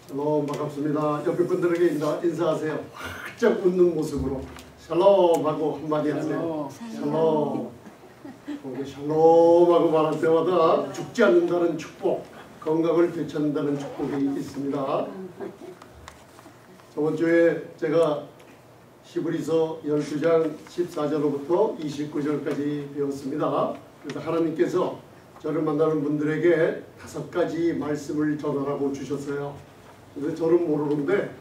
샬롬, 반갑습니다. 옆에 분들에게 인사하세요. 활짝 웃는 모습으로 샬롬 하고 한마디 하세요. 샬롬. 샬롬 하고 말할 때마다 죽지 않는다는 축복, 건강을 되찾는다는 축복이 있습니다. 저번 주에 제가 히브리서 12장 14절로부터 29절까지 배웠습니다. 그래서 하나님께서 저를 만나는 분들에게 5가지 말씀을 전하라고 주셨어요. 그래서 저는 모르는데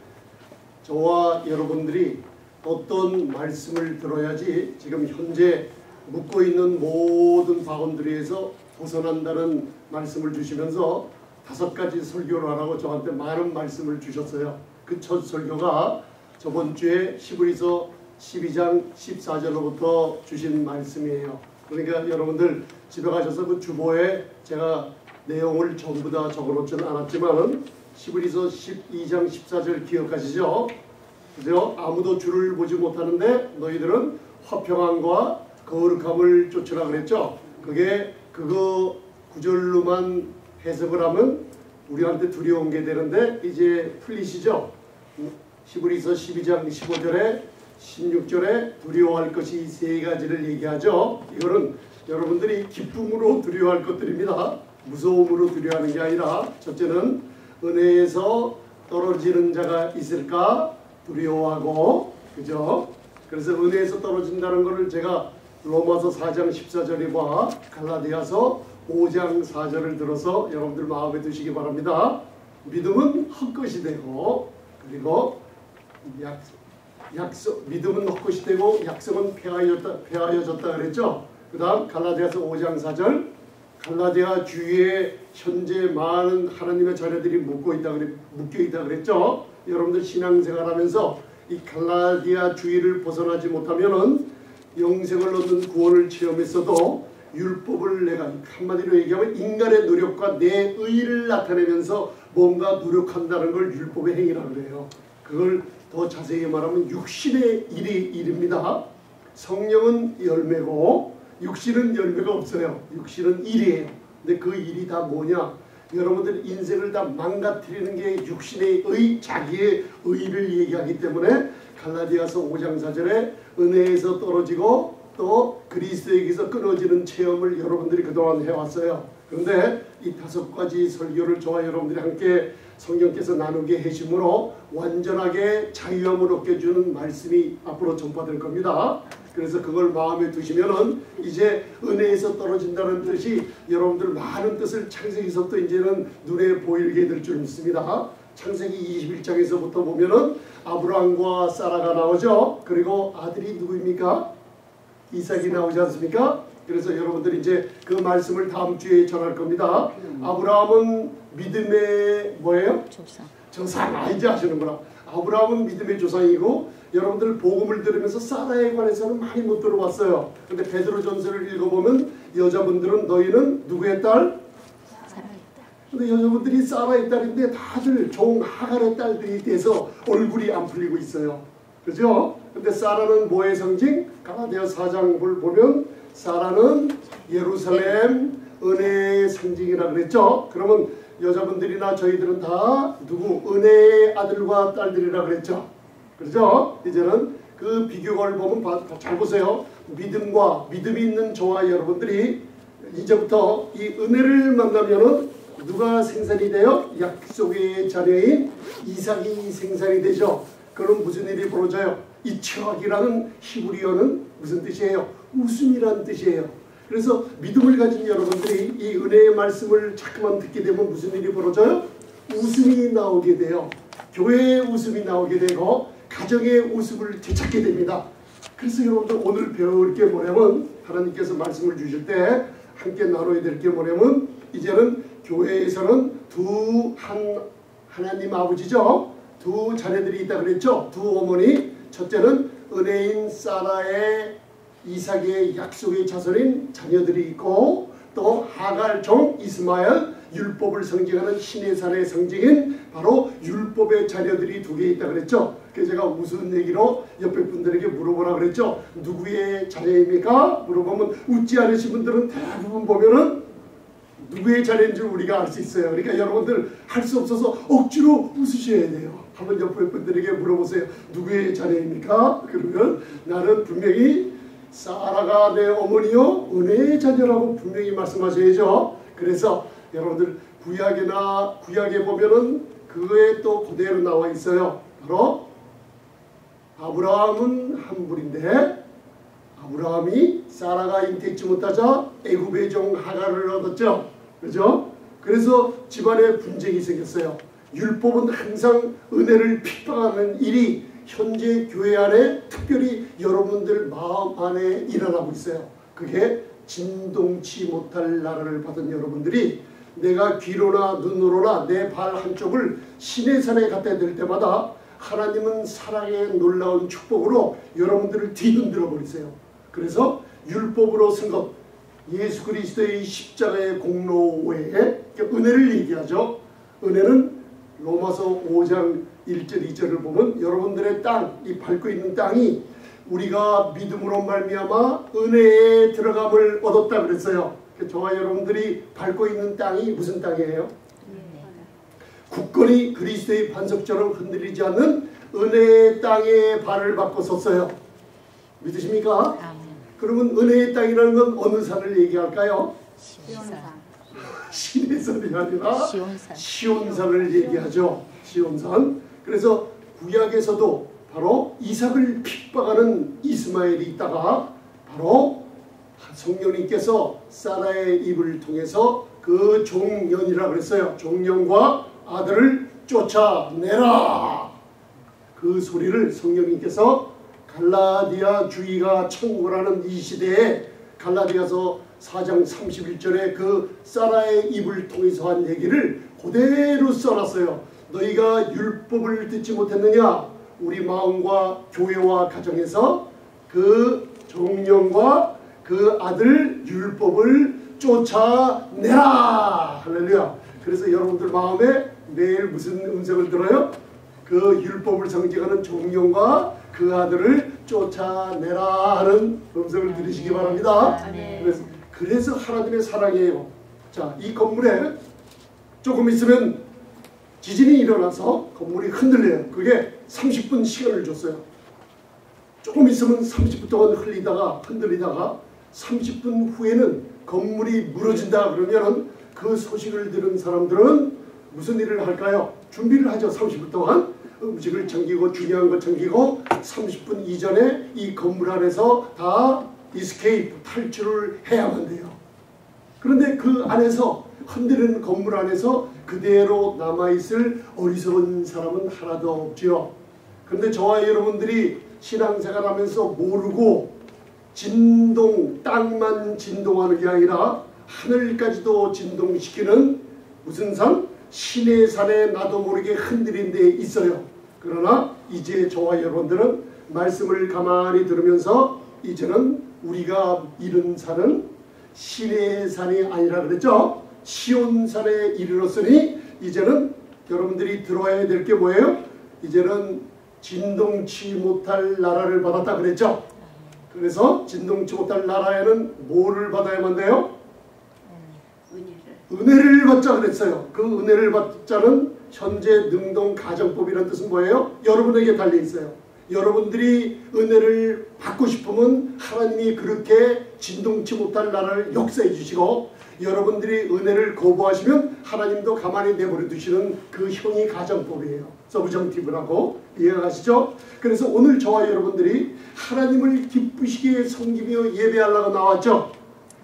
저와 여러분들이 어떤 말씀을 들어야지 지금 현재 묵고 있는 모든 바운드리에서 벗어난다는 말씀을 주시면서 5가지 설교를 하라고 저한테 많은 말씀을 주셨어요. 그 첫 설교가 저번 주에 히브리서 12장 14절로부터 주신 말씀이에요. 그러니까 여러분들 집에 가셔서 그 주보에 제가 내용을 전부 다 적어놓지는 않았지만 히브리서 12장 14절 기억하시죠? 그죠? 아무도 주를 보지 못하는데 너희들은 화평함과 거룩함을 쫓으라 그랬죠? 그거 구절로만 해석을 하면 우리한테 두려운 게 되는데 이제 풀리시죠? 히브리서 12장 15절에 16절에 두려워할 것이 3가지를 얘기하죠. 이거는 여러분들이 기쁨으로 두려워할 것들입니다. 무서움으로 두려워하는 게 아니라 첫째는 은혜에서 떨어지는 자가 있을까 두려워하고, 그죠? 그래서 은혜에서 떨어진다는 것을 제가 로마서 4장 14절과 갈라디아서 5장 4절을 들어서 여러분들 마음에 두시기 바랍니다. 믿음은 헛것이 되고, 그리고 믿음은 헛것이 되고 약속은 폐하여졌다 그랬죠. 그 다음 갈라디아서 5장 4절, 갈라디아 주위에 현재 많은 하나님의 자녀들이 묶여 있다 그랬죠. 여러분들 신앙생활하면서 이 갈라디아 주위를 벗어나지 못하면은 영생을 얻는 구원을 체험했어도 율법을 내가 한마디로 얘기하면 인간의 노력과 내 의를 나타내면서 뭔가 노력한다는 걸 율법의 행위라고 그래요. 그걸 더 자세히 말하면 육신의 일입니다. 성령은 열매고 육신은 열매가 없어요. 육신은 일이에요. 근데 그 일이 다 뭐냐? 여러분들 인생을 다 망가뜨리는 게 육신의 자기의 의를 얘기하기 때문에 갈라디아서 5장 4절에 은혜에서 떨어지고 또 그리스도에게서 끊어지는 체험을 여러분들이 그동안 해왔어요. 그런데 이 5가지 설교를 저와 여러분들이 함께 성령께서 나누게 해주므로 완전하게 자유함을 얻게 주는 말씀이 앞으로 전파될 겁니다. 그래서 그걸 마음에 두시면은 이제 은혜에서 떨어진다는 뜻이 여러분들 많은 뜻을 창세기서부터 이제는 눈에 보이게 될 줄 믿습니다. 창세기 21장에서부터 보면은 아브라함과 사라가 나오죠. 그리고 아들이 누구입니까? 이삭이 나오지 않습니까? 그래서 여러분들이 이제 그 말씀을 다음 주에 전할 겁니다. 아브라함은 믿음의 뭐예요? 조상. 이제 아시는구나. 아브라함은 믿음의 조상이고 여러분들 복음을 들으면서 사라에 관해서는 많이 못 들어봤어요. 근데 베드로전서를 읽어보면 여자분들은 너희는 누구의 딸? 사라의 딸. 근데 여자분들이 사라의 딸인데 다들 종 하갈의 딸들이 돼서 얼굴이 안 풀리고 있어요. 그죠? 근데 사라는 뭐의 상징? 갈라디아 4장을 보면 사라는 예루살렘 은혜의 상징이라고 그랬죠. 그러면 여자분들이나 저희들은 다 누구? 은혜의 아들과 딸들이라고 그랬죠. 그렇죠? 이제는 그 비교를 보면 잘 보세요. 믿음이 있는 저와 여러분들이 이제부터 이 은혜를 만나면은 누가 생산이 돼요? 약속의 자녀인 이삭이 생산이 되죠. 그럼 무슨 일이 벌어져요? 이츠학이라는 히브리어는 무슨 뜻이에요? 웃음이라는 뜻이에요. 그래서 믿음을 가진 여러분들이 이 은혜의 말씀을 자꾸만 듣게 되면 무슨 일이 벌어져요? 웃음이 나오게 돼요. 교회의 웃음이 나오게 되고 가정의 웃음을 되찾게 됩니다. 그래서 여러분들 오늘 배울 게 뭐냐면 하나님께서 말씀을 주실 때 함께 나눠야 될 게 뭐냐면 이제는 교회에서는 하나님 아버지죠. 2 자녀들이 있다 그랬죠. 2 어머니. 첫째는 은혜인 사라의 이삭의 약속의 자손인 자녀들이 있고 또 하갈 종 이스마엘 율법을 상징하는 신의 산의 상징인 바로 율법의 자녀들이 2개 있다 그랬죠. 그래서 제가 무슨 얘기로 옆에 분들에게 물어보라 그랬죠. 누구의 자녀입니까? 물어보면 웃지 않으신 분들은 대부분 보면은 누구의 자리인 줄 우리가 알 수 있어요. 그러니까 여러분들 할 수 없어서 억지로 웃으셔야 돼요. 한번 옆에 분들에게 물어보세요. 누구의 자녀입니까? 그러면 나는 분명히 사라가 내 어머니요 은혜의 자녀라고 분명히 말씀하셔야죠. 그래서 여러분들 구약에 보면은 그거에 또 그대로 나와 있어요. 바로 아브라함은 한불인데 아브라함이 사라가 잉태치 못하자 애굽의 종 하갈을 얻었죠. 그죠? 그래서 집안에 분쟁이 생겼어요. 율법은 항상 은혜를 핍박하는 일이 현재 교회 안에 특별히 여러분들 마음 안에 일어나고 있어요. 그게 진동치 못할 나라를 받은 여러분들이 내가 귀로나 눈으로나 내 발 한쪽을 시내산에 갖다 댈 때마다 하나님은 사랑의 놀라운 축복으로 여러분들을 뒤흔들어 버리세요. 그래서 율법으로 쓴 것, 예수 그리스도의 십자가의 공로 외에 은혜를 얘기하죠. 은혜는 로마서 5장 1절 2절을 보면 여러분들의 땅, 이 밟고 있는 땅이 우리가 믿음으로 말미암아 은혜에 들어감을 얻었다 그랬어요. 저와 여러분들이 밟고 있는 땅이 무슨 땅이에요? 굳건히 그리스도의 반석처럼 흔들리지 않는 은혜의 땅에 발을 받고 섰어요. 믿으십니까? 그러면 은혜의 땅이라는 건 어느 산을 얘기할까요? 시온산. 시내산이 아니라 시온산을 얘기하죠. 시온산. 그래서 구약에서도 바로 이삭을 핍박하는 이스마엘이 있다가 바로 성령님께서 사라의 입을 통해서 그 종년이라 그랬어요. 종년과 아들을 쫓아내라. 그 소리를 성령님께서 갈라디아 주의가 천국이라는 이 시대에 갈라디아서 4장 31절에 그 사라의 입을 통해서 한 얘기를 그대로 써놨어요. 너희가 율법을 듣지 못했느냐? 우리 마음과 교회와 가정에서 그 종령과 그 아들 율법을 쫓아내라. 할렐루야. 그래서 여러분들 마음에 매일 무슨 음성을 들어요? 그 율법을 상징하는 종령과 그 아들을 쫓아내라 하는 음성을 들으시기 바랍니다. 그래서 하나님의 사랑이에요. 자, 이 건물에 조금 있으면 지진이 일어나서 건물이 흔들려요. 그게 30분 시간을 줬어요. 조금 있으면 30분 동안 흔들리다가 30분 후에는 건물이 무너진다 그러면 그 소식을 들은 사람들은 무슨 일을 할까요? 준비를 하죠. 30분 동안 음식을 챙기고 중요한 거 챙기고 30분 이전에 이 건물 안에서 다 이스케이프 탈출을 해야만 돼요. 그런데 그 안에서 흔들리는 건물 안에서 그대로 남아있을 어리석은 사람은 하나도 없지요. 그런데 저와 여러분들이 신앙생활 하면서 모르고 땅만 진동하는 게 아니라 하늘까지도 진동시키는 무슨 산? 신의 산에 나도 모르게 흔들린 데 있어요. 그러나 이제 저와 여러분들은 말씀을 가만히 들으면서 이제는 우리가 이른 산은 신의 산이 아니라 그랬죠. 시온산에 이르렀으니 이제는 여러분들이 들어야 될 게 뭐예요? 이제는 진동치 못할 나라를 받았다 그랬죠. 그래서 진동치 못할 나라에는 뭐를 받아야만 돼요? 은혜를 받자 그랬어요. 그 은혜를 받자는 현재 능동 가정법이라는 뜻은 뭐예요? 여러분에게 달려있어요. 여러분들이 은혜를 받고 싶으면 하나님이 그렇게 진동치 못할 나라를 역사해 주시고, 여러분들이 은혜를 거부하시면 하나님도 가만히 내버려 두시는 그 형이 가정법이에요. 서부정팁이라고 이해가시죠? 그래서 오늘 저와 여러분들이 하나님을 기쁘시게 섬기며 예배하려고 나왔죠.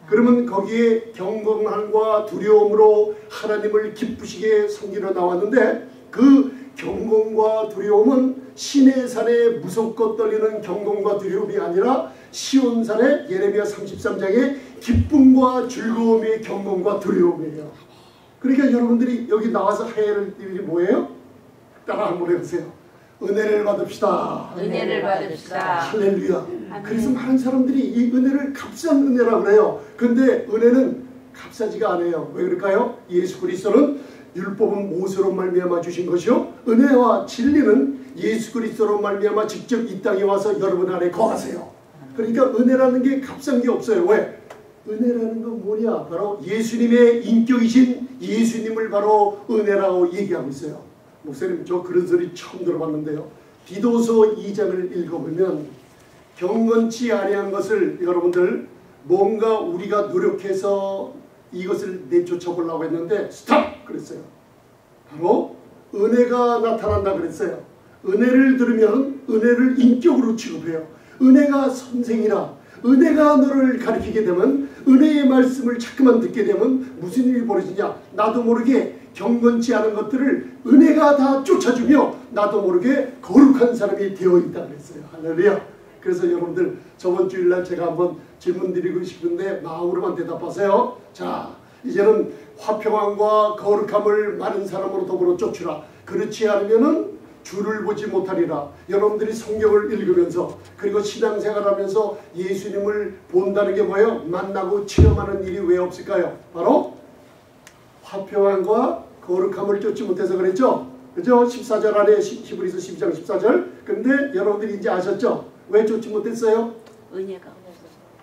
그러면 거기에 경건함과 두려움으로 하나님을 기쁘시게 섬기러 나왔는데, 그 경건과 두려움은 신의 산에 무섭고 떨리는 경건과 두려움이 아니라 시온산의 예레미야 33장의 기쁨과 즐거움의 경건과 두려움이에요. 그러니까 여러분들이 여기 나와서 해야 할 일이 뭐예요? 따라 한번 해보세요. 은혜를 받읍시다. 은혜를 받읍시다. 할렐루야. 그래서 많은 사람들이 이 은혜를 값싼 은혜라고 그래요. 근데 은혜는 값싸지가 않아요. 왜 그럴까요? 예수 그리스도는 율법은 모세로 말미암아 주신 것이요, 은혜와 진리는 예수 그리스도로 말미암아 직접 이 땅에 와서 여러분 안에 거하세요. 그러니까 은혜라는 게 값싼 게 없어요. 왜? 은혜라는 건 뭐냐? 바로 예수님의 인격이신 예수님을 바로 은혜라고 얘기하고 있어요. 목사님, 저 그런 소리 처음 들어봤는데요. 디도서 2장을 읽어보면 경건치 아니한 것을 여러분들 뭔가 우리가 노력해서 이것을 내쫓아 보려고 했는데 스탑! 그랬어요. 바로 은혜가 나타난다 그랬어요. 은혜를 들으면 은혜를 인격으로 취급해요. 은혜가 선생이라 은혜가 너를 가르치게 되면 은혜의 말씀을 자꾸만 듣게 되면 무슨 일이 벌어지냐? 나도 모르게 경건치 않은 것들을 은혜가 다 쫓아주며 나도 모르게 거룩한 사람이 되어 있다 그랬어요. 할렐루야. 그래서 여러분들 저번 주일날 제가 한번 질문 드리고 싶은데 마음으로만 대답하세요. 자, 이제는 화평함과 거룩함을 많은 사람으로 더불어 쫓으라. 그렇지 않으면은 주를 보지 못하리라. 여러분들이 성경을 읽으면서 그리고 신앙생활하면서 예수님을 본다는 게 뭐예요? 만나고 체험하는 일이 왜 없을까요? 바로 화평함과 거룩함을 쫓지 못해서 그랬죠? 그죠? 14절 안에 히브리서 12장 14절. 근데 여러분들이 이제 아셨죠? 왜 쫓지 못했어요? 은혜가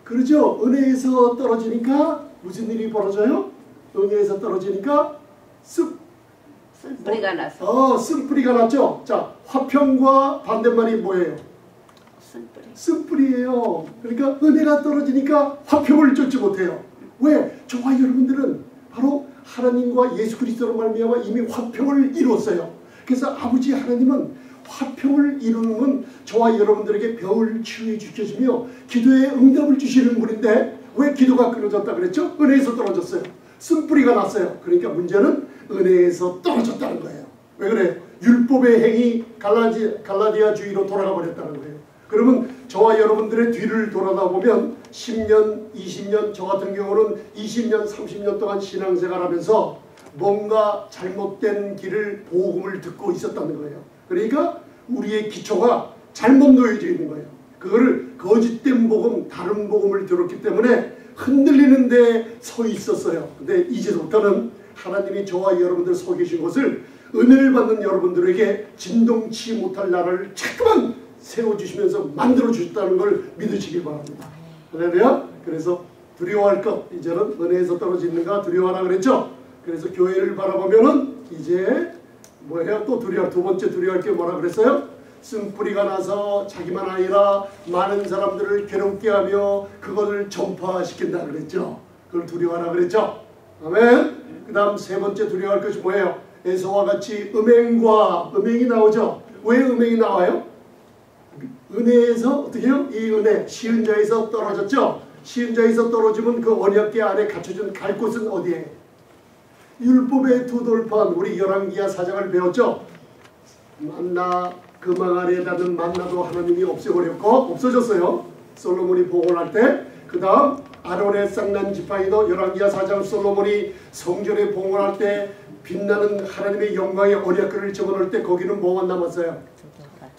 그렇죠? 은혜에서 떨어지니까 무슨 일이 벌어져요? 은혜에서 떨어지니까 쓴뿌리가 나서. 쓴뿌리가 났죠? 자, 화평과 반대말이 뭐예요? 쓴뿌리. 쓴뿌리예요. 그러니까 은혜가 떨어지니까 화평을 쫓지 못해요. 왜? 저와 여러분들은 바로 하나님과 예수 그리스도로 말미암아 이미 화평을 이루었어요. 그래서 아버지 하나님은 화평을 이루는 저와 여러분들에게 병을 치유해 주셔주며 기도에 응답을 주시는 분인데 왜 기도가 끊어졌다 그랬죠? 은혜에서 떨어졌어요. 쓴뿌리가 났어요. 그러니까 문제는 은혜에서 떨어졌다는 거예요. 왜 그래요? 율법의 행위 갈라디아주의로 돌아가 버렸다는 거예요. 그러면 저와 여러분들의 뒤를 돌아다 보면 10년, 20년, 저 같은 경우는 20년, 30년 동안 신앙생활하면서 뭔가 잘못된 길을 복음을 듣고 있었다는 거예요. 그러니까 우리의 기초가 잘못 놓여져 있는 거예요. 그거를 거짓된 복음, 다른 복음을 들었기 때문에 흔들리는 데 서 있었어요. 근데 이제부터는 하나님이 저와 여러분들 서 계신 것을 은혜를 받는 여러분들에게 진동치 못할 나라를 자꾸만 세워주시면서 만들어주셨다는 걸 믿으시길 바랍니다. 할렐루야. 그래서 두려워할 것, 이제는 은혜에서 떨어지는가 두려워하라 그랬죠. 그래서 교회를 바라보면은 이제 뭐예요? 또 두려워. 두 번째 두려워할 게 뭐라 그랬어요? 쓴뿌리가 나서 자기만 아니라 많은 사람들을 괴롭게 하며 그것을 전파시킨다 그랬죠. 그걸 두려워하라 그랬죠. 아멘. 그 다음 세 번째 두려워할 것이 뭐예요? 에서와 같이 음행이 나오죠. 왜 음행이 나와요? 은혜에서 어떻게 해요? 이 은혜 쉬운 자에서 떨어졌죠. 쉬운 자에서 떨어지면 그 언약궤 안에 갖춰진 갈 곳은 어디에? 율법의 두 돌판, 우리 열왕기하 4장을 배웠죠. 만나 그망 아래에 닿는 만나도 하나님이 없애버렸고 없어졌어요. 솔로몬이 복원할 때. 그 다음 아론의 쌍난 지팡이도 열왕기하 4장 솔로몬이 성전에 복원할 때 빛나는 하나님의 영광의 언약궤를 집어넣을 때 거기는 뭐만 남았어요?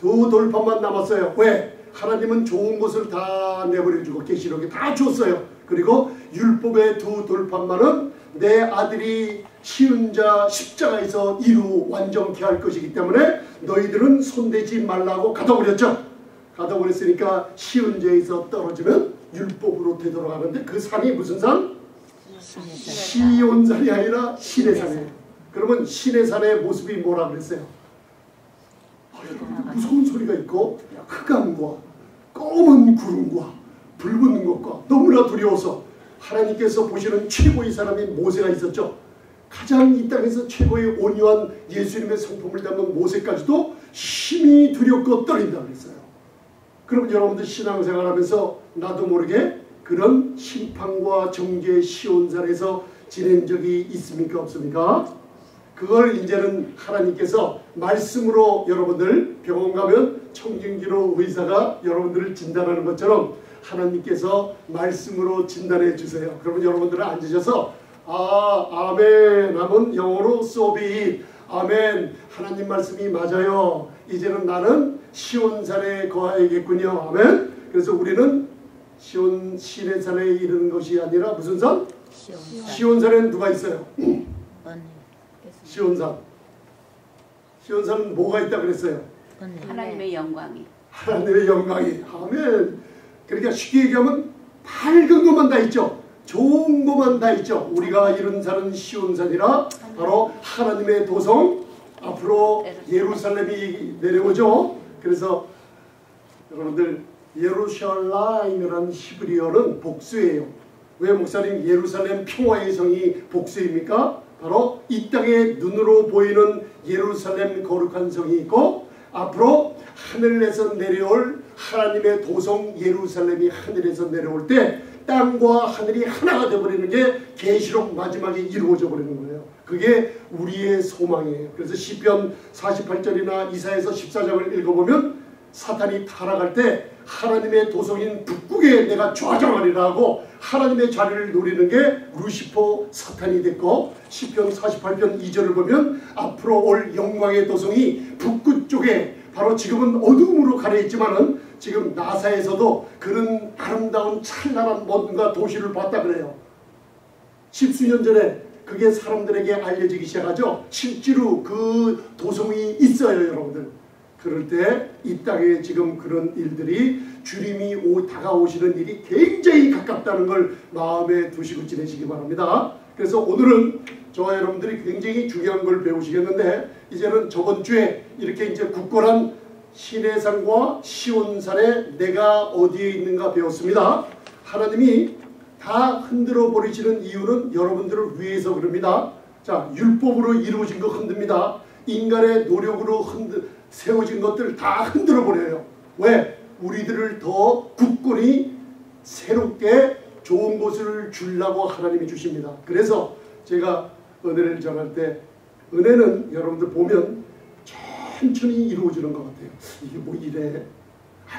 두 돌판만 남았어요. 왜? 하나님은 좋은 것을 다 내버려주고 계시록에 다 줬어요. 그리고 율법의 두 돌판만은 내 아들이 쉬운 자 십자가에서 이루 완전케 할 것이기 때문에 너희들은 손대지 말라고 가둬버렸죠. 가둬버렸으니까 쉬운 자에서 떨어지면 율법으로 되돌아가는데 그 산이 무슨 산? 시온산이 아니라 시내산이에요. 그러면 시내산의 모습이 뭐라 그랬어요? 무서운 소리가 있고 흑암과 검은 구름과 불 붙는 것과 너무나 두려워서 하나님께서 보시는 최고의 사람이 모세가 있었죠. 가장 이 땅에서 최고의 온유한 예수님의 성품을 담은 모세까지도 심히 두렵고 떨린다 그랬어요. 그럼 여러분들 신앙생활하면서 나도 모르게 그런 심판과 정죄의 시온산에서 지낸 적이 있습니까? 없습니까? 그걸 이제는 하나님께서 말씀으로 여러분들 병원 가면 청진기로 의사가 여러분들을 진단하는 것처럼 하나님께서 말씀으로 진단해 주세요. 그러면 여러분들은 앉으셔서 아멘 하면 영어로 so be it. 아멘. 하나님 말씀이 맞아요. 이제는 나는 시온산에 거하야겠군요. 아멘. 그래서 우리는 시내산에 이르는 것이 아니라 무슨 산? 시온산에는 누가 있어요? 시온산. 시온산은 뭐가 있다 그랬어요? 하나님의 영광이. 하나님의 영광이. 아멘. 그러니까 쉽게 얘기하면 밝은 것만 다 있죠. 좋은 것만 다 있죠. 우리가 이룬 산은 시온산이라 바로 하나님의 도성, 앞으로 예루살렘이 내려오죠. 그래서 여러분들 예루샬라임이라는 히브리어는 복수예요. 왜 목사님 예루살렘 평화의 성이 복수입니까? 바로 이 땅에 눈으로 보이는 예루살렘 거룩한 성이 있고 앞으로 하늘에서 내려올 하나님의 도성 예루살렘이 하늘에서 내려올 때 땅과 하늘이 하나가 되어버리는 게 계시록 마지막에 이루어져 버리는 거예요. 그게 우리의 소망이에요. 그래서 시편 48절이나 이사야서 14장을 읽어보면 사탄이 타락할 때 하나님의 도성인 북극에 내가 좌정하리라 하고 하나님의 자리를 노리는 게 루시퍼 사탄이 됐고 시편 48편 2절을 보면 앞으로 올 영광의 도성이 북극 쪽에 바로 지금은 어둠으로 가려있지만은 지금 나사에서도 그런 아름다운 찬란한 뭔가 도시를 봤다 그래요. 십수년 전에 그게 사람들에게 알려지기 시작하죠. 실제로 그 도성이 있어요, 여러분들. 그럴 때 이 땅에 지금 그런 일들이 주님이 다가오시는 일이 굉장히 가깝다는 걸 마음에 두시고 지내시기 바랍니다. 그래서 오늘은 저와 여러분들이 굉장히 중요한 걸 배우시겠는데 이제는 저번 주에 이렇게 이제 굳건한 시내산과 시온산에 내가 어디에 있는가 배웠습니다. 하나님이 다 흔들어 버리시는 이유는 여러분들을 위해서 그럽니다. 자, 율법으로 이루어진 거 흔듭니다. 인간의 노력으로 세워진 것들 다 흔들어 버려요. 왜? 우리들을 더 굳건히 새롭게 좋은 것을 주려고 하나님이 주십니다. 그래서 제가 은혜를 전할 때 은혜는 여러분들 보면 천천히 이루어지는 것 같아요. 이게 뭐 이래?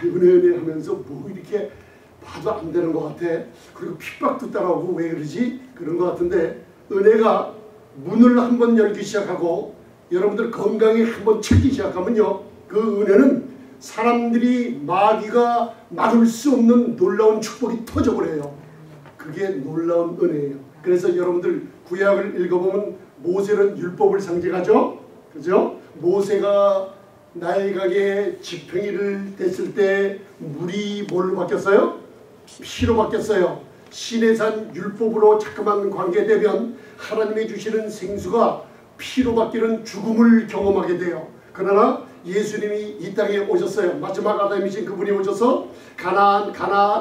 은혜 하면서 뭐 이렇게 봐도 안 되는 것 같아. 그리고 핍박도 따라오고 왜 그러지? 그런 것 같은데 은혜가 문을 한번 열기 시작하고 여러분들 건강에 한번 찾기 시작하면요. 그 은혜는 사람들이 마귀가 막을 수 없는 놀라운 축복이 터져버려요. 그게 놀라운 은혜예요. 그래서 여러분들 구약을 읽어보면 모세는 율법을 상징하죠. 그죠? 모세가 나일강에 지팡이를 댔을 때 물이 뭘로 바뀌었어요? 피로 바뀌었어요. 시내산 율법으로 자꾸만 관계되면 하나님이 주시는 생수가 피로 바뀌는 죽음을 경험하게 돼요. 그러나 예수님이 이 땅에 오셨어요. 마지막 아담이신 그분이 오셔서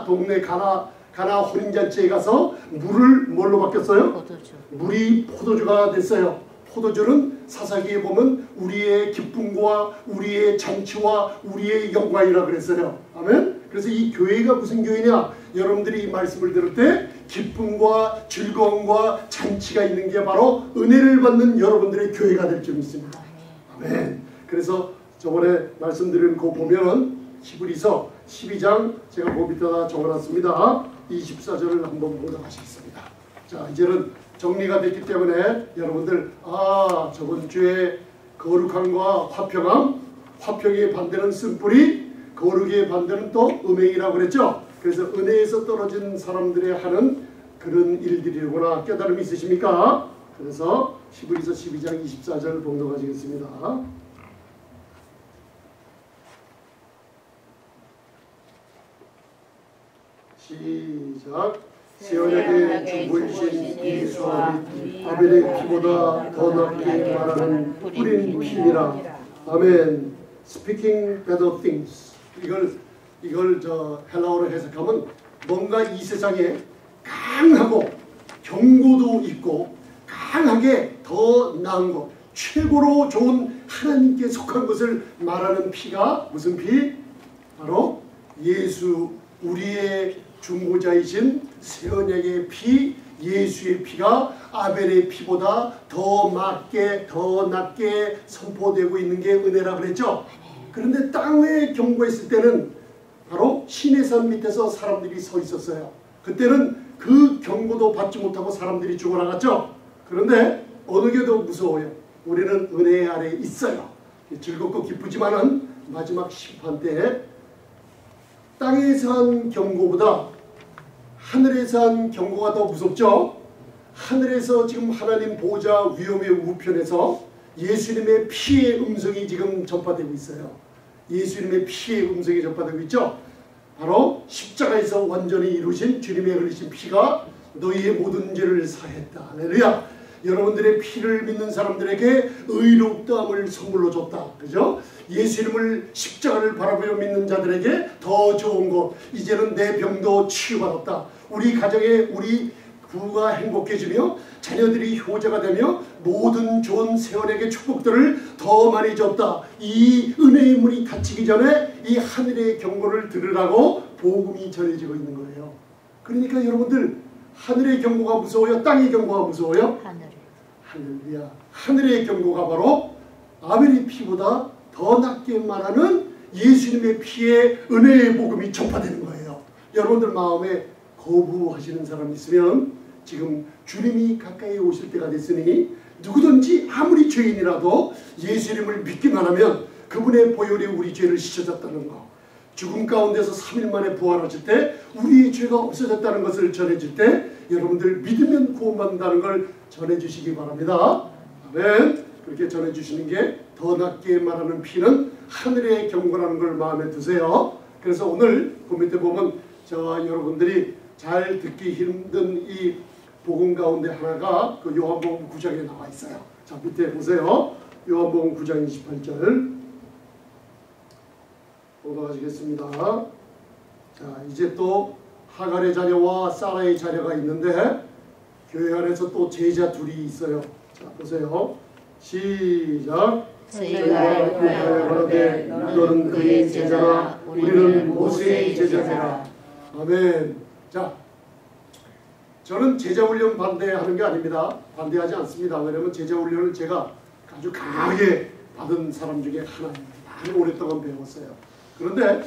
동네 가나 혼인잔치에 가서 물을 뭘로 바뀌었어요? 포도주. 물이 포도주가 됐어요. 포도주는 사사기에 보면 우리의 기쁨과 우리의 잔치와 우리의 영광이라 그랬어요. 아멘. 그래서 이 교회가 무슨 교회냐? 여러분들이 이 말씀을 들을 때 기쁨과 즐거움과 잔치가 있는 게 바로 은혜를 받는 여러분들의 교회가 될 줄 믿습니다. 아멘. 그래서 저번에 말씀드린 거 보면 히브리서 12장 제가 그 밑에다 적어놨습니다. 24절을 한번 봉독하시겠습니다. 자, 이제는 정리가 됐기 때문에 여러분들 저번 주에 거룩함과 화평함, 화평의 반대는 쓴뿌리, 거룩의 반대는 또 음행이라고 그랬죠. 그래서 은혜에서 떨어진 사람들이 하는 그런 일들이구나 깨달음이 있으십니까? 그래서 히브리서 12장 24절 봉독하시겠습니다. 시작. 시온에게 중보이신 예수와 아벨의 피보다 더 낫게 말하는 뿌린 피니라. 아멘. Speaking better things. 이걸 저 헬라어로 해석하면 뭔가 이 세상에 강하고 경고도 있고 강하게 더 나은 것, 최고로 좋은 하나님께 속한 것을 말하는 피가 무슨 피? 바로 예수, 우리의 중보자이신 새 언약의 피, 예수의 피가 아벨의 피보다 더 낮게 선포되고 있는 게 은혜라 그랬죠. 그런데 땅에 경고했을 때는 바로 시내산 밑에서 사람들이 서 있었어요. 그때는 그 경고도 받지 못하고 사람들이 죽어나갔죠. 그런데 어느 게 더 무서워요? 우리는 은혜 아래에 있어요. 즐겁고 기쁘지만은 마지막 심판 때 땅에서 한 경고보다 하늘에서 한 경고가 더 무섭죠. 하늘에서 지금 하나님 보좌 위엄의 우편에서 예수님의 피의 음성이 지금 전파되고 있어요. 예수님의 피의 음성이 전파되고 있죠. 바로 십자가에서 완전히 이루신 주님의 흘리신 피가 너희의 모든 죄를 사했다. 할렐루야. 여러분들의 피를 믿는 사람들에게 의롭다함을 선물로 줬다. 그죠? 예수 이름을 십자가를 바라보며 믿는 자들에게 더 좋은 것. 이제는 내 병도 치유받았다. 우리 가정에 우리 부부가 행복해지며 자녀들이 효자가 되며 모든 좋은 세월에게 축복들을 더 많이 줬다. 이 은혜의 문이 닫히기 전에 이 하늘의 경고를 들으라고 복음이 전해지고 있는 거예요. 그러니까 여러분들 하늘의 경고가 무서워요? 땅의 경고가 무서워요? 할렐루야. 하늘의 경고가 바로 아벨의 피보다 더 낫게 말하는 예수님의 피에 은혜의 복음이 전파되는 거예요. 여러분들 마음에 거부하시는 사람 있으면 지금 주님이 가까이 오실 때가 됐으니 누구든지 아무리 죄인이라도 예수 이름을 믿기만 하면 그분의 보혈이 우리 죄를 씻어졌다는 거, 죽음 가운데서 3일 만에 부활하실 때 우리의 죄가 없어졌다는 것을 전해줄 때 여러분들 믿으면 구원받는다는 걸 전해주시기 바랍니다. 아멘. 그렇게 전해주시는 게 더 낫게 말하는 피는 하늘의 경고라는 걸 마음에 두세요. 그래서 오늘 그 밑에 보면 저와 여러분들이 잘 듣기 힘든 이 복음 가운데 하나가 그 요한복음 9장에 나와 있어요. 자, 밑에 보세요. 요한복음 9장 28절 올라가시겠습니다. 자, 이제 또 하갈의 자녀와 사라의 자녀가 있는데 교회 안에서 또 제자 둘이 있어요. 자, 보세요. 시작. 저희가 구하여 가로되 너는 그의 제자라 우리는 모세의 제자라. 아멘. 자, 저는 제자 훈련 반대하는 게 아닙니다. 반대하지 않습니다. 왜냐하면 제자 훈련을 제가 아주 강하게 받은 사람 중에 하나입니다. 많이 오랫동안 배웠어요. 그런데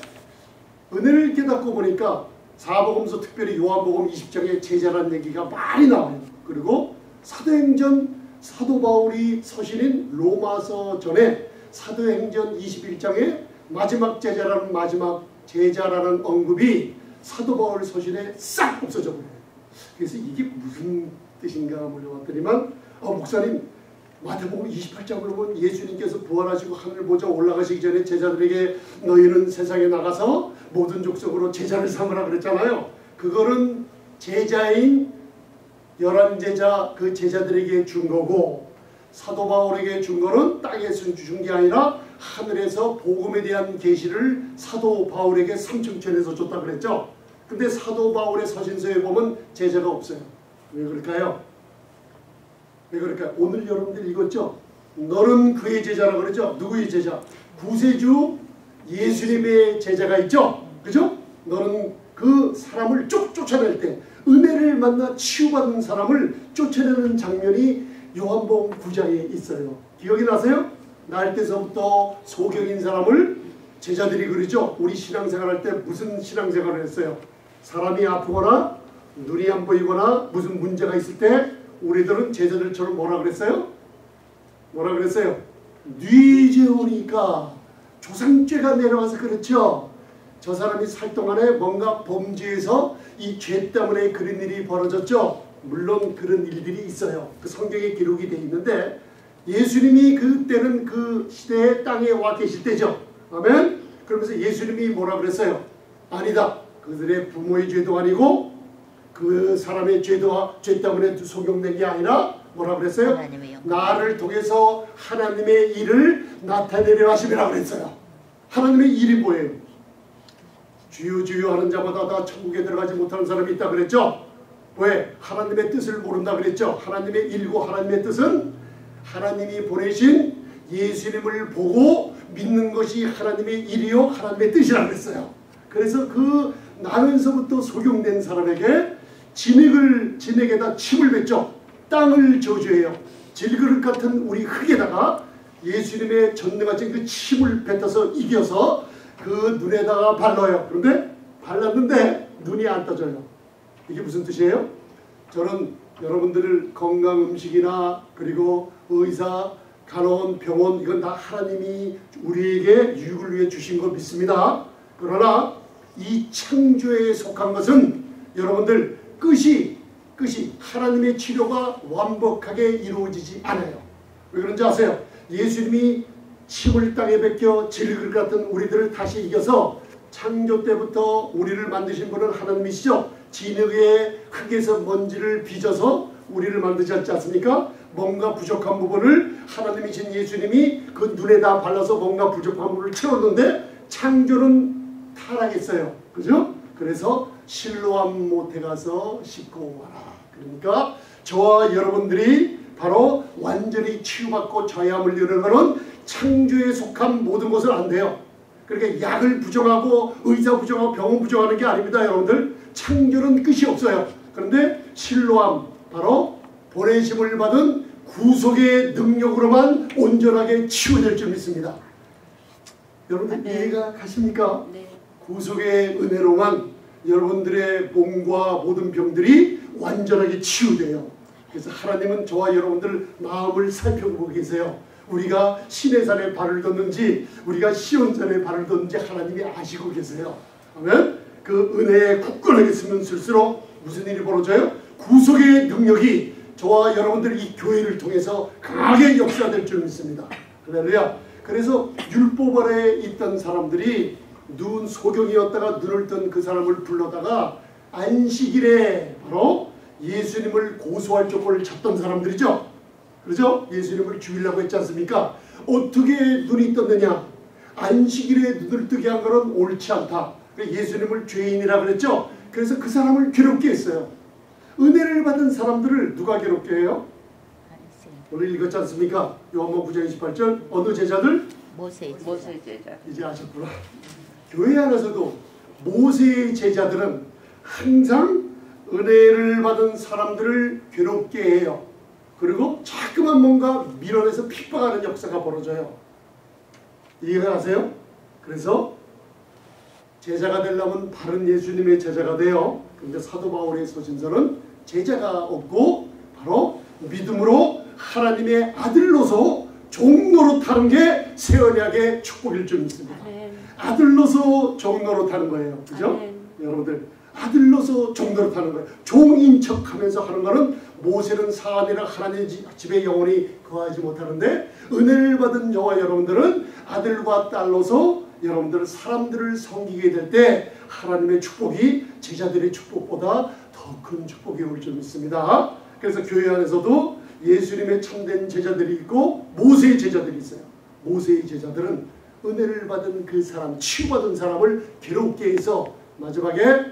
은혜를 깨닫고 보니까 사복음서 특별히 요한복음 20장에 제자라는 얘기가 많이 나와요. 그리고 사도행전 사도 바울이 서신인 로마서 전에 사도행전 21장에 마지막 제자라는 언급이 사도 바울 서신에 싹 없어져 버려요. 그래서 이게 무슨 뜻인가 물어봤더니만 목사님 마태복음 28장을 보면 예수님께서 부활하시고 하늘 보좌 올라가시기 전에 제자들에게 너희는 세상에 나가서 모든 족속으로 제자를 삼으라 그랬잖아요. 그거는 제자인 11제자 그 제자들에게 준 거고 사도 바울에게 준 거는 땅에서 준 게 아니라 하늘에서 복음에 대한 계시를 사도 바울에게 삼층천에서 줬다 그랬죠. 근데 사도 바울의 서신서에 보면 제자가 없어요. 왜 그럴까요? 왜 그럴까요? 오늘 여러분들 읽었죠? 너는 그의 제자라 그러죠? 누구의 제자? 구세주 예수님의 제자가 있죠? 그죠? 너는 그 사람을 쭉 쫓아낼 때 은혜를 만나 치유받은 사람을 쫓아내는 장면이 요한복음 9장에 있어요. 기억이 나세요? 날 때서부터 소경인 사람을 제자들이 그러죠. 우리 신앙생활 할 때 무슨 신앙생활을 했어요? 사람이 아프거나 눈이 안 보이거나 무슨 문제가 있을 때 우리들은 제자들처럼 뭐라 그랬어요? 뭐라 그랬어요? 뉘재우니까 조상죄가 내려와서 그렇죠. 저 사람이 살 동안에 뭔가 범죄에서 이 죄 때문에 그런 일이 벌어졌죠. 물론 그런 일들이 있어요. 그 성경에 기록이 되어 있는데 예수님이 그때는 그 시대에 땅에 와 계실 때죠. 아멘. 그러면서 예수님이 뭐라 그랬어요? 아니다. 그들의 부모의 죄도 아니고 그 사람의 죄 때문에 소경된 게 아니라 뭐라 그랬어요? 나를 통해서 하나님의 일을 나타내려 하심이라 그랬어요. 하나님의 일이 뭐예요? 주여 주여 하는 자마다 다 천국에 들어가지 못하는 사람이 있다 그랬죠? 왜? 하나님의 뜻을 모른다 그랬죠? 하나님의 일고 하나님의 뜻은 하나님이 보내신 예수님을 보고 믿는 것이 하나님의 일이요 하나님의 뜻이라 그랬어요. 그래서 그 나면서부터 소경된 사람에게 진액에다 침을 뱉죠. 땅을 저주해요. 질그릇 같은 우리 흙에다가 예수님의 전능하신 그 침을 뱉어서 이겨서 그 눈에다가 발라요. 그런데 발랐는데 눈이 안 떠져요. 이게 무슨 뜻이에요? 저는 여러분들을 건강 음식이나 그리고 의사, 간호원, 병원 이건 다 하나님이 우리에게 유익을 위해 주신 거 믿습니다. 그러나 이 창조에 속한 것은 여러분들 끝이 하나님의 치료가 완벽하게 이루어지지 않아요. 왜 그런지 아세요? 예수님이 침을 땅에 뱉겨 질그릇 같은 우리들을 다시 이겨서 창조 때부터 우리를 만드신 분은 하나님이시죠. 진흙의 흙에서 먼지를 빚어서 우리를 만들지 않습니까? 뭔가 부족한 부분을 하나님이신 예수님이 그 눈에다 발라서 뭔가 부족한 부분을 채웠는데 창조는 타락했어요. 그죠? 그래서 실로암 못에 가서 씻고 와라. 그러니까 저와 여러분들이 바로 완전히 치유받고 자유함을 이루는 것은 창조에 속한 모든 것은 안 돼요. 그러니까 약을 부정하고 의사 부정하고 병원 부정하는 게 아닙니다. 여러분들 창조는 끝이 없어요. 그런데 실로암 바로 보내심을 받은 구속의 능력으로만 온전하게 치유될 줄 믿습니다. 여러분들 네. 이해가 가십니까? 네. 구속의 은혜로만 여러분들의 몸과 모든 병들이 완전하게 치유돼요. 그래서 하나님은 저와 여러분들 마음을 살펴보고 계세요. 우리가 시내산에 발을 뒀는지 우리가 시온산에 발을 뒀는지 하나님이 아시고 계세요. 아멘. 그 은혜에 굳건하게 쓰면 쓸수록 무슨 일이 벌어져요? 구속의 능력이 저와 여러분들 이 교회를 통해서 강하게 역사될 줄 믿습니다. 할렐루야. 그래서 율법 아래에 있던 사람들이 눈 소경이었다가 눈을 뜬 그 사람을 불러다가 안식일에 바로 예수님을 고소할 조건을 찾던 사람들이죠. 그렇죠? 예수님을 죽이려고 했지 않습니까? 어떻게 눈이 떴느냐? 안식일에 눈을 뜨게 한 것은 옳지 않다. 예수님을 죄인이라 그랬죠. 그래서 그 사람을 괴롭게 했어요. 은혜를 받은 사람들을 누가 괴롭게 해요? 오늘 읽었지 않습니까? 요한복음 9장 28절 어느 제자들? 모세 제자. 이제 아셨구나. 교회 안에서도 모세의 제자들은 항상 은혜를 받은 사람들을 괴롭게 해요. 그리고 자꾸만 뭔가 밀어내서 핍박하는 역사가 벌어져요. 이해가 가세요? 그래서 제자가 되려면 바른 예수님의 제자가 돼요. 그런데 사도 바울의 소신서는 제자가 없고 바로 믿음으로 하나님의 아들로서 종로로 타는 게 새 언약의 축복일 줄 믿습니다. 아들로서 종로로 타는 거예요. 그죠? 여러분들 아들로서 종로로 타는 거예요. 종인 척하면서 하는 거는 모세는 사안이라 하나님 집에 영원히 거하지 못하는데 은혜를 받은 저와 여러분들은 아들과 딸로서 여러분들 사람들을 섬기게 될 때 하나님의 축복이 제자들의 축복보다 더 큰 축복이 올 줄 믿습니다. 그래서 교회 안에서도 예수님의 참된 제자들이 있고 모세의 제자들이 있어요. 모세의 제자들은 은혜를 받은 그 사람, 치유받은 사람을 괴롭게 해서 마지막에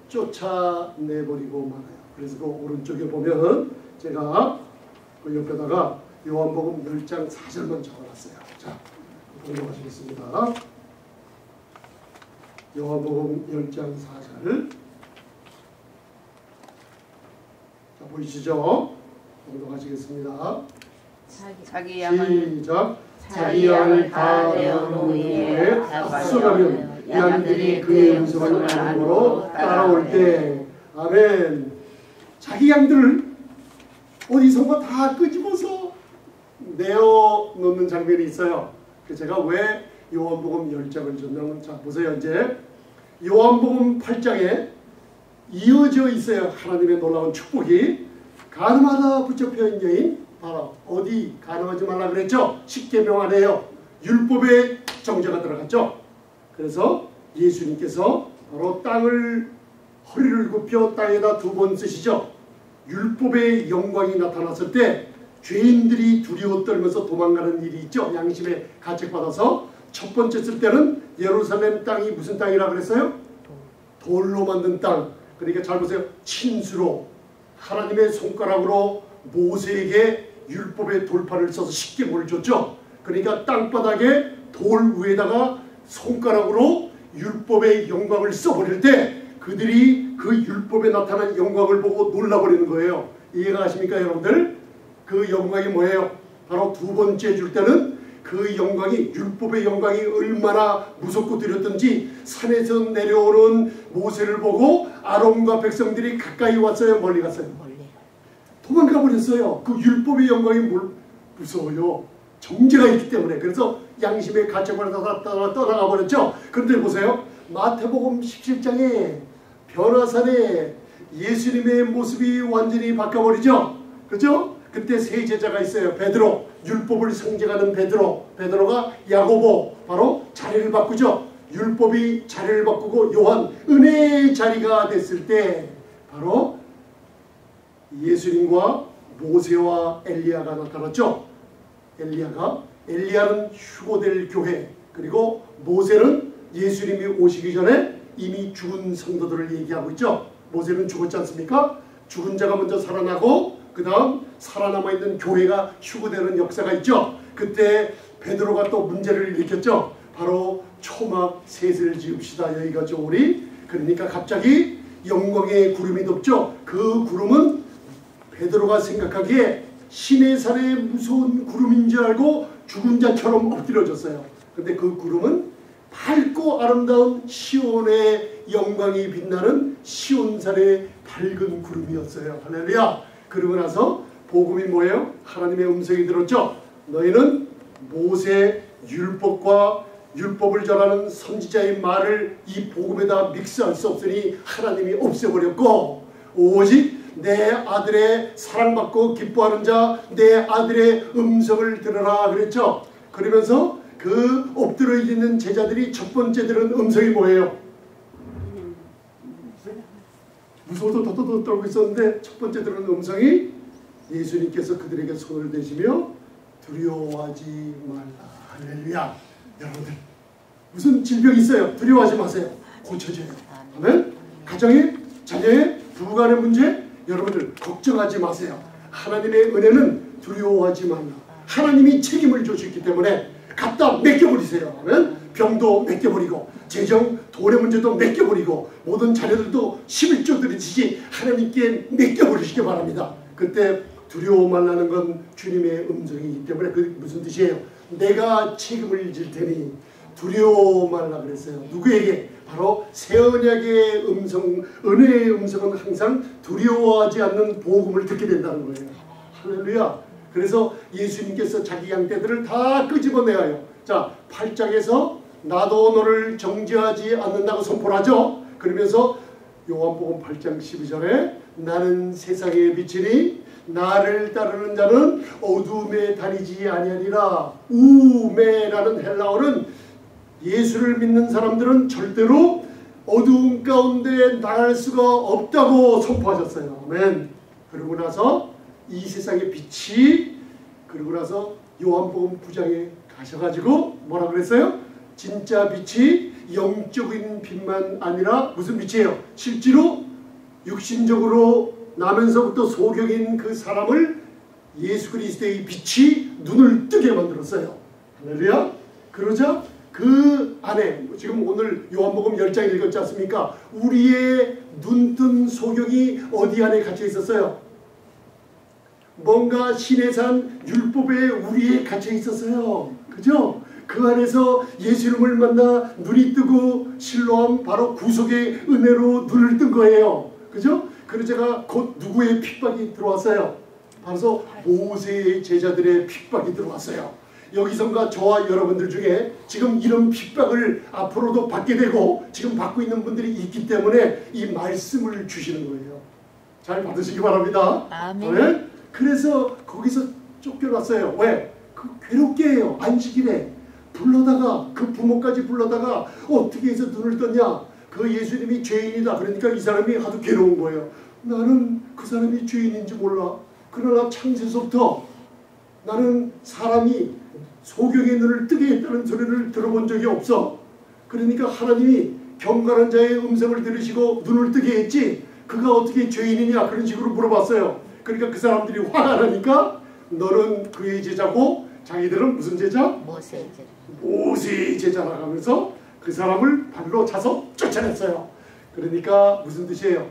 쫓아내버리고 말아요. 그래서 그 오른쪽에 보면 제가 그 옆에다가 요한복음 10장 4절만 적어놨어요. 자, 공부하시겠습니다. 요한복음 10장 4절. 자, 보이시죠? 공부하시겠습니다. 자기 양을 시작. 자기 양을 다 내어놓은 후에 앞서가면 양들이 그의 음성을 알므로 따라올 때 아멘. 자기 양들을 어디선가 다 끄집어서 내어놓는 장면이 있어요. 제가 왜 요한복음 10장을 줬냐면 자 보세요. 이제 요한복음 8장에 이어져 있어요. 하나님의 놀라운 축복이 가늠하다 붙잡혀 있는 여인 바로 어디 가늠하지 말라 그랬죠? 십계명 안에요. 율법의 정죄가 들어갔죠. 그래서 예수님께서 바로 땅을 허리를 굽혀 땅에다 2번 쓰시죠. 율법의 영광이 나타났을 때 죄인들이 두려워 떨면서 도망가는 일이 있죠. 양심에 가책받아서 첫 번째 쓸 때는 예루살렘 땅이 무슨 땅이라 그랬어요? 돌로 만든 땅. 그러니까 잘 보세요. 친수로 하나님의 손가락으로 모세에게 율법의 돌판을 써서 십계명을 줬죠. 그러니까 땅바닥에 돌 위에다가 손가락으로 율법의 영광을 써버릴 때 그들이 그 율법에 나타난 영광을 보고 놀라버리는 거예요. 이해가 가십니까 여러분들? 그 영광이 뭐예요? 바로 2번째 줄 때는 그 영광이 율법의 영광이 얼마나 무섭고 두렵던지 산에서 내려오는 모세를 보고 아론과 백성들이 가까이 왔어요? 멀리 갔어요? 멀리 도망가 버렸어요. 그 율법의 영광이 무서워요. 정죄가 있기 때문에. 그래서 양심의 가책을 떠나가 버렸죠. 그런데 보세요. 마태복음 17장에 변화산에 예수님의 모습이 완전히 바뀌어버리죠. 그렇죠? 그때 세 제자가 있어요. 베드로, 율법을 상징하는 베드로, 베드로가 야고보, 바로 자리를 바꾸죠. 율법이 자리를 바꾸고 요한, 은혜의 자리가 됐을 때 바로 예수님과 모세와 엘리야가 나타났죠. 엘리야는 휴거될 교회, 그리고 모세는 예수님이 오시기 전에 이미 죽은 성도들을 얘기하고 있죠. 모세는 죽었지 않습니까? 죽은 자가 먼저 살아나고 그 다음 살아남아있는 교회가 휴거되는 역사가 있죠. 그때 베드로가 또 문제를 일으켰죠. 바로 초막 셋을 지읍시다 여기가 좋으리. 그러니까 갑자기 영광의 구름이 덮죠. 그 구름은 베드로가 생각하기에 시내산의 무서운 구름인 줄 알고 죽은 자처럼 엎드려졌어요. 근데 그 구름은 밝고 아름다운 시온의 영광이 빛나는 시온산의 밝은 구름이었어요. 할렐루야. 그러고 나서 복음이 뭐예요? 하나님의 음성이 들었죠. 너희는 모세 율법과 율법을 전하는 선지자의 말을 이 복음에다 믹스할 수 없으니 하나님이 없애버렸고, 오직 내 아들의 사랑받고 기뻐하는 자, 내 아들의 음성을 들으라 그랬죠. 그러면서 그 엎드려 있는 제자들이 첫 번째 들은 음성이 뭐예요? 무서워서 더더더 떨고 있었는데 첫 번째 들은 음성이 예수님께서 그들에게 손을 대시며 두려워하지 말라. 할렐루야. 여러분들 무슨 질병이 있어요? 두려워하지 마세요. 고쳐져요. 아멘. 가정의, 자녀의, 부부간의 문제 여러분들 걱정하지 마세요. 하나님의 은혜는 두려워하지 말라. 하나님이 책임을 주셨기 때문에 갖다 맡겨버리세요. 아멘. 병도 맡겨버리고 재정, 돈의 문제도 맡겨버리고 모든 자녀들도 11조 드리듯이 하나님께 맡겨버리시기 바랍니다. 그때 두려워 말라는 건 주님의 음성이기 때문에 그게 무슨 뜻이에요? 내가 책임을 질 테니 두려워 말라 그랬어요. 누구에게? 바로 새 언약의 음성, 은혜의 음성은 항상 두려워하지 않는 복음을 듣게 된다는 거예요. 할렐루야. 그래서 예수님께서 자기 양떼들을 다 끄집어내어요. 자, 8장에서 나도 너를 정죄하지 않는다고 선포를 하죠. 그러면서 요한복음 8장 12절에 나는 세상의 빛이니 나를 따르는 자는 어둠에 다니지 아니하리라. 우메라는 헬라어는 예수를 믿는 사람들은 절대로 어두운 가운데 나갈 수가 없다고 선포하셨어요. 아멘. 그러고 나서 이 세상의 빛이, 그러고 나서 요한복음 9장에 가셔가지고 뭐라 그랬어요? 진짜 빛이 영적인 빛만 아니라 무슨 빛이에요? 실제로 육신적으로 나면서부터 소경인 그 사람을 예수 그리스도의 빛이 눈을 뜨게 만들었어요. 할렐루야. 그러자 그 안에 지금 오늘 요한복음 10장 읽었지 않습니까? 우리의 눈뜬 소경이 어디 안에 갇혀 있었어요? 뭔가 시내산 율법에 우리에 갇혀 있었어요. 그죠? 그 안에서 예수님을 만나 눈이 뜨고 실로암 바로 구속의 은혜로 눈을 뜬 거예요. 그죠? 그러자가 곧 누구의 핍박이 들어왔어요? 바로 모세의 제자들의 핍박이 들어왔어요. 여기선가 저와 여러분들 중에 지금 이런 핍박을 앞으로도 받게 되고 지금 받고 있는 분들이 있기 때문에 이 말씀을 주시는 거예요. 잘 받으시기 바랍니다. 아멘. 네? 그래서 거기서 쫓겨났어요. 왜? 그 괴롭게 해요. 안식일에 불러다가 그 부모까지 불러다가 어떻게 해서 눈을 떴냐? 그 예수님이 죄인이다. 그러니까 이 사람이 하도 괴로운 거예요. 나는 그 사람이 죄인인지 몰라. 그러나 창세서부터 나는 사람이 소경의 눈을 뜨게 했다는 소리를 들어본 적이 없어. 그러니까 하나님이 경건한 자의 음성을 들으시고 눈을 뜨게 했지 그가 어떻게 죄인이냐 그런 식으로 물어봤어요. 그러니까 그 사람들이 화가 나니까 너는 그의 제자고 자기들은 무슨 제자? 모세의 제자라고 하면서 그 사람을 발로 차서 쫓아냈어요. 그러니까 무슨 뜻이에요?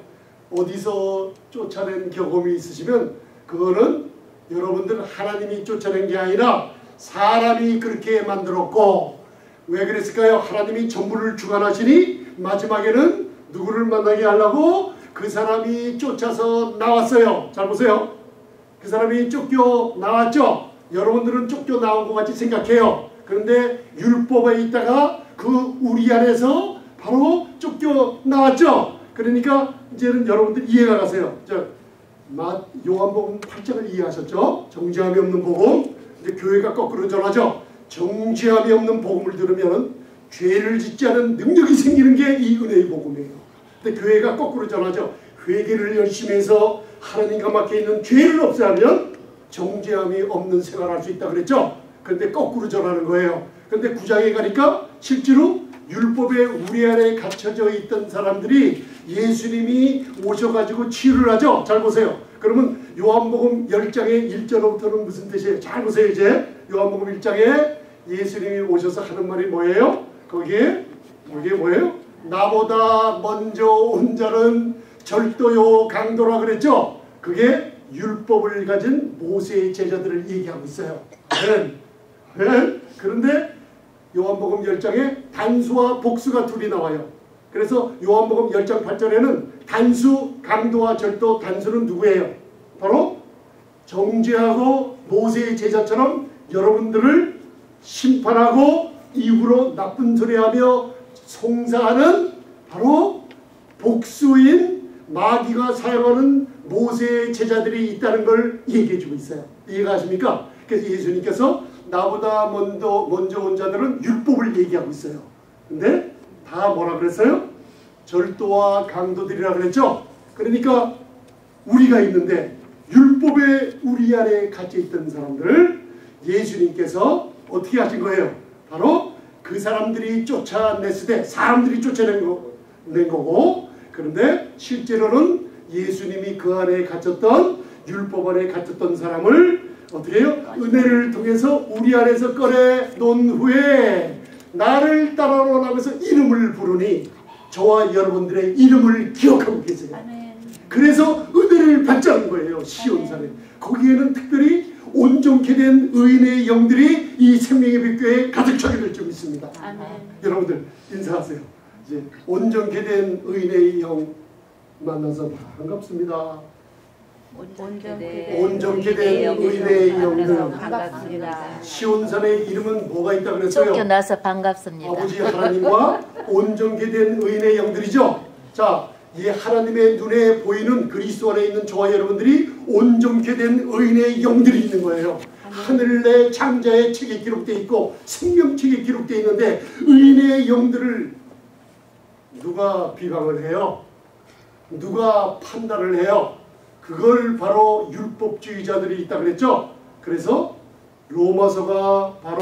어디서 쫓아낸 경험이 있으시면 그거는 여러분들 하나님이 쫓아낸 게 아니라 사람이 그렇게 만들었고, 왜 그랬을까요? 하나님이 전부를 주관하시니 마지막에는 누구를 만나게 하려고 그 사람이 쫓아서 나왔어요. 잘 보세요. 그 사람이 쫓겨 나왔죠. 여러분들은 쫓겨 나온 것 같이 생각해요. 그런데 율법에 있다가 그 우리 안에서 바로 쫓겨 나왔죠. 그러니까 이제는 여러분들 이해가 가세요. 자, 요한복음 8장을 이해하셨죠? 정죄함이 없는 복음. 이제 교회가 거꾸로 전하죠. 정죄함이 없는 복음을 들으면 죄를 짓지 않은 능력이 생기는 게 이 은혜의 복음이에요. 근데 교회가 거꾸로 전하죠. 그 얘기를 열심히 해서 하나님과 막혀있는 죄를 없애하면 정죄함이 없는 생활을 할 수 있다 그랬죠. 그런데 거꾸로 전하는 거예요. 그런데 9장에 가니까 실제로 율법에 우리 안에 갇혀져 있던 사람들이 예수님이 오셔가지고 치유를 하죠. 잘 보세요. 그러면 요한복음 10장의 1절부터는 무슨 뜻이에요? 잘 보세요. 이제 요한복음 1장에 예수님이 오셔서 하는 말이 뭐예요? 거기에 뭐예요? 나보다 먼저 온 자는 절도요 강도라 그랬죠. 그게 율법을 가진 모세의 제자들을 얘기하고 있어요. 그런데 요한복음 10장에 단수와 복수가 둘이 나와요. 그래서 요한복음 10장 8절에는 단수, 강도와 절도, 단수는 누구예요? 바로 정죄하고 모세의 제자처럼 여러분들을 심판하고 이후로 나쁜 소리하며 송사하는 바로 복수인 마귀가 사용하는 모세의 제자들이 있다는 걸 얘기해주고 있어요. 이해가 가십니까? 그래서 예수님께서 나보다 먼저 온 자들은 율법을 얘기하고 있어요. 근데 다 뭐라 그랬어요? 절도와 강도들이라 그랬죠? 그러니까 우리가 있는데 율법에 우리 안에 갇혀있던 사람들을 예수님께서 어떻게 하신 거예요? 바로 그 사람들이 쫓아냈을 때 사람들이 쫓아낸 거고, 그런데 실제로는 예수님이 그 안에 갇혔던 율법 안에 갇혔던 사람을 어떻게 해요? 은혜를 통해서 우리 안에서 꺼내 놓은 후에 나를 따라오라 하면서 이름을 부르니 저와 여러분들의 이름을 기억하고 계세요. 그래서 은혜를 받자는 거예요. 시온산에. 거기에는 특별히 온전케 된 의인의 영들이 이 생명의 빛교회에 가득 차게 될 줄 믿습니다. 여러분들 인사하세요. 이제 온전케 된 의인의 영 만나서 반갑습니다. 온전케 된 의인의 영들. 반갑습니다. 시온산의 이름은 뭐가 있다 그랬어요? 쫓겨나서 반갑습니다. 아버지 하나님과 온전케 된 의인의 영들이죠. 자, 이 하나님의 눈에 보이는 그리스도 안에 있는 저와 여러분들이 온전케 된 의인의 영들이 있는 거예요. 하늘의 창자의 책에 기록되어 있고 생명책에 기록되어 있는데 의인의 영들을 누가 비방을 해요? 누가 판단을 해요? 그걸 바로 율법주의자들이 있다 그랬죠. 그래서 로마서가 바로